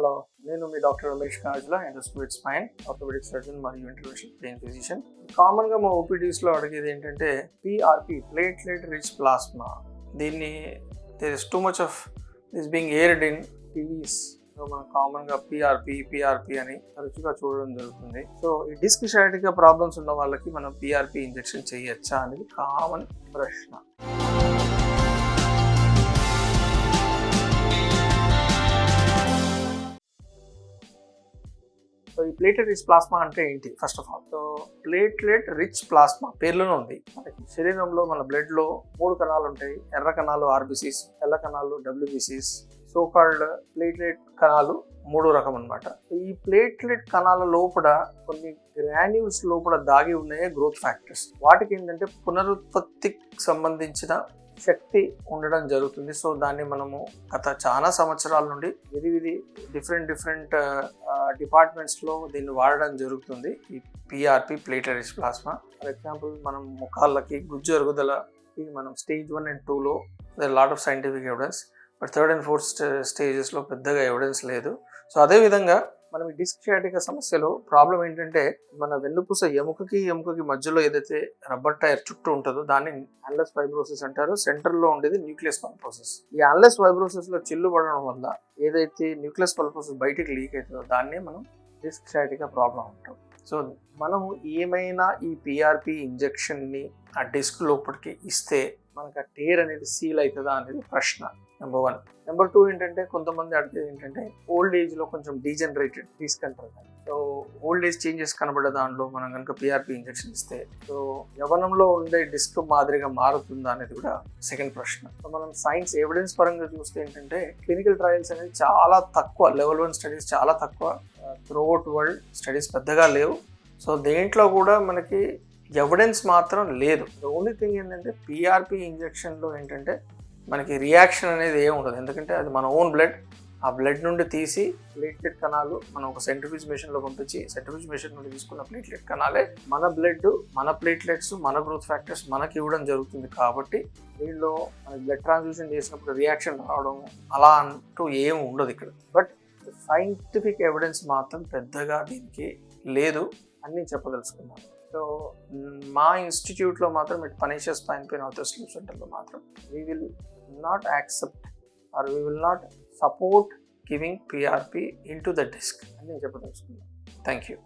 Hello, నేను మీ doctor Ramesh Kajla, endoscopic spine orthopedic surgeon మరియు ఇంటర్వెన్షనల్ పెయిన్ ఫిజిషియన్. కామన్గా మా ఓపీడీస్లో అడిగేది ఏంటంటే పిఆర్పి, ప్లేట్లెట్ రిచ్ ప్లాస్మా. దీన్ని there is too much of this being aired in TVs. So మనం కామన్గా పిఆర్పి అని తరచుగా చూడడం జరుగుతుంది. సో ఈ డిస్క్ షయాటికా ప్రాబ్లమ్స్ ఉన్న వాళ్ళకి మనం పిఆర్పి ఇంజెక్షన్ చేయొచ్చా అనేది కామన్ ప్రశ్న. సో ఈ ప్లేట్లెట్ రిచ్ ప్లాస్మా అంటే ఏంటి? First of all, so platelet rich plasma పేర్లోనే ఉంది. మనకి శరీరంలో మన బ్లడ్లో 3 కణాలు ఉంటాయి. ఎర్ర కణాలు ఆర్బిసిస్, తెల్ల కణాలు డబ్ల్యూబిసిస్, సో కాల్డ్ ప్లేట్లెట్ కణాలు 3 రకం అనమాట. ఈ ప్లేట్లెట్ కణాల లోపల కొన్ని గ్రాన్యూల్స్ లోపల దాగి ఉన్నాయే గ్రోత్ ఫ్యాక్టర్స్. వాటికి ఏంటంటే పునరుత్పత్తికి సంబంధించిన శక్తి ఉండడం జరుగుతుంది. సో దాన్ని మనము గత చాలా సంవత్సరాల నుండి విధి డిఫరెంట్ డిపార్ట్మెంట్స్లో దీన్ని వాడడం జరుగుతుంది. ఈ PRP, platelet rich plasma. For example, మనం ముఖాళ్ళకి గుజ్జు అరుగుదలకి మనం స్టేజ్ 1 and 2లో lot of scientific evidence, but 3rd and 4th స్టేజెస్లో పెద్దగా ఎవిడెన్స్ లేదు. సో అదేవిధంగా మనం ఈ డిస్క్ షయాటికా సమస్యలో ప్రాబ్లం ఏంటంటే, మన వెన్నుపూస ఎముకకి మధ్యలో ఏదైతే రబ్బర్ టైర్ చుట్టూ ఉంటుందో దాన్ని యాన్లస్ ఫైబ్రోసిస్ అంటారు. సెంటర్లో ఉండేది న్యూక్లియస్ పల్పోసిస్. ఈ యాన్లస్ ఫైబ్రోసిస్లో చిల్లు పడడం వల్ల ఏదైతే న్యూక్లియస్ పల్పోసిస్ బయటికి లీక్ అవుతుందో దాన్నే మనం డిస్క్ షయాటికా ప్రాబ్లం అంటాం. సో మనము ఏమైనా ఈ పిఆర్పి ఇంజెక్షన్ని ఆ డిస్క్ లోపలికి ఇస్తే మనకు ఆ టేర్ అనేది సీల్ అవుతుందా అనేది ప్రశ్న. నెంబర్ 1. నెంబర్ 2 ఏంటంటే, కొంతమంది అడిగేది ఏంటంటే ఓల్డ్ ఏజ్లో కొంచెం డీజనరేటెడ్ డిస్క్ అంటారు. సో ఓల్డ్ ఏజ్ చేంజెస్ కనబడే దాంట్లో మనం కనుక పిఆర్పి ఇంజెక్షన్ ఇస్తే సో యవ్వనంలో ఉండే డిస్క్ మాదిరిగా మారుతుందా అనేది కూడా సెకండ్ ప్రశ్న. సో మనం సైన్స్ ఎవిడెన్స్ పరంగా చూస్తే ఏంటంటే, క్లినికల్ ట్రయల్స్ అనేది చాలా తక్కువ, లెవెల్ 1 స్టడీస్ చాలా తక్కువ, త్రూఅవుట్ వరల్డ్ స్టడీస్ పెద్దగా లేవు. సో దేంట్లో కూడా మనకి ఎవిడెన్స్ మాత్రం లేదు. ఓన్లీ థింగ్ ఏంటంటే, పిఆర్పి ఇంజెక్షన్లో ఏంటంటే మనకి రియాక్షన్ అనేది ఏమి ఉండదు. ఎందుకంటే అది మన ఓన్ బ్లడ్. ఆ బ్లడ్ నుండి తీసి ప్లేట్లెట్ కణాలు మనం ఒక సెంట్రిఫ్యూజ్ మెషిన్లో పంపించి సెంట్రిఫ్యూజ్ మెషిన్ నుండి తీసుకున్న ప్లేట్లెట్ కణాలే మన బ్లడ్, మన ప్లేట్లెట్స్, మన గ్రోత్ ఫ్యాక్టర్స్ మనకి ఇవ్వడం జరుగుతుంది. కాబట్టి దీనిలో మన బ్లడ్ ట్రాన్స్ఫ్యూషన్ చేసినప్పుడు రియాక్షన్ రావడం అలా అంటూ ఏమి ఉండదు ఇక్కడ. బట్ సైంటిఫిక్ ఎవిడెన్స్ మాత్రం పెద్దగా దీనికి లేదు అని చెప్పదలుచుకున్నాను. సో మా ఇన్స్టిట్యూట్లో మాత్రం it panacea spine pain ortho sleep సెంటర్లో మాత్రం we will not accept or we will not support giving PRP in to the disc అని నేను చెప్పదలుచుకున్నాను. Thank you.